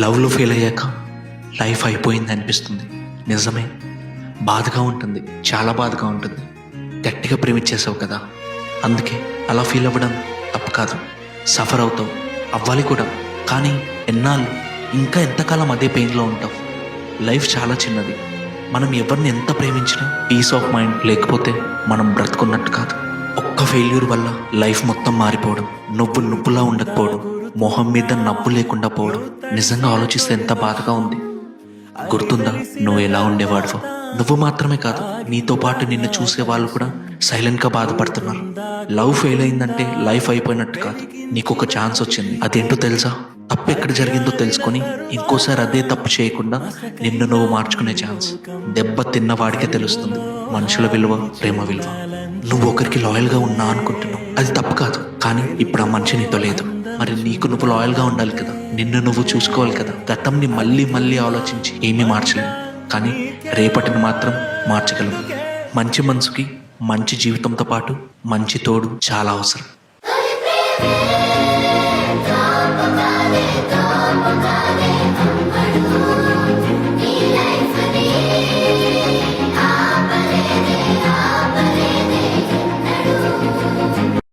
లవ్లో ఫెయిల్ అయ్యాక లైఫ్ అయిపోయింది అనిపిస్తుంది. నిజమే, బాధగా ఉంటుంది, చాలా బాధగా ఉంటుంది. గట్టిగా ప్రేమించేసావు కదా, అందుకే అలా ఫీల్ అవ్వడం తప్పు కాదు. సఫర్ అవుతావు, అవ్వాలి కూడా. కానీ ఎన్నాళ్ళు, ఇంకా ఎంతకాలం అదే పెయిన్లో ఉంటావు? లైఫ్ చాలా చిన్నది. మనం ఎవరిని ఎంత ప్రేమించినా పీస్ ఆఫ్ మైండ్ లేకపోతే మనం బ్రతుకున్నట్టు కాదు. ఒక్క ఫెయిల్యూర్ వల్ల లైఫ్ మొత్తం మారిపోవడం, నువ్వులా ఉండకపోవడం, మొహం మీద నవ్వు లేకుండా పోవడం నిజంగా ఆలోచిస్తే ఎంత బాధగా ఉంది. గుర్తుందా నువ్వు ఎలా ఉండేవాడువో? నువ్వు మాత్రమే కాదు, నీతో పాటు నిన్ను చూసే వాళ్ళు కూడా సైలెంట్గా బాధపడుతున్నారు. లవ్ ఫెయిల్ అయిందంటే లైఫ్ అయిపోయినట్టు కాదు. నీకు ఒక ఛాన్స్ వచ్చింది. అదేంటో తెలుసా? తప్పు ఎక్కడ జరిగిందో తెలుసుకొని ఇంకోసారి అదే తప్పు చేయకుండా నిన్ను నువ్వు మార్చుకునే ఛాన్స్. దెబ్బ తిన్నవాడికే తెలుస్తుంది మనుషుల విలువ, ప్రేమ విలువ. నువ్వు ఒకరికి లాయల్గా ఉన్నా అనుకుంటున్నావు, అది తప్పు కాదు. కానీ ఇప్పుడు ఆ మనిషి నీతో లేదు. మరి నీకు నువ్వు లాయల్గా ఉండాలి కదా, నిన్ను నువ్వు చూసుకోవాలి కదా. గతంని మళ్ళీ ఆలోచించి ఏమీ మార్చలేము, కానీ రేపటిని మాత్రం మార్చగలము. మంచి మనసుకి మంచి జీవితంతో పాటు మంచి తోడు చాలా అవసరం. Come,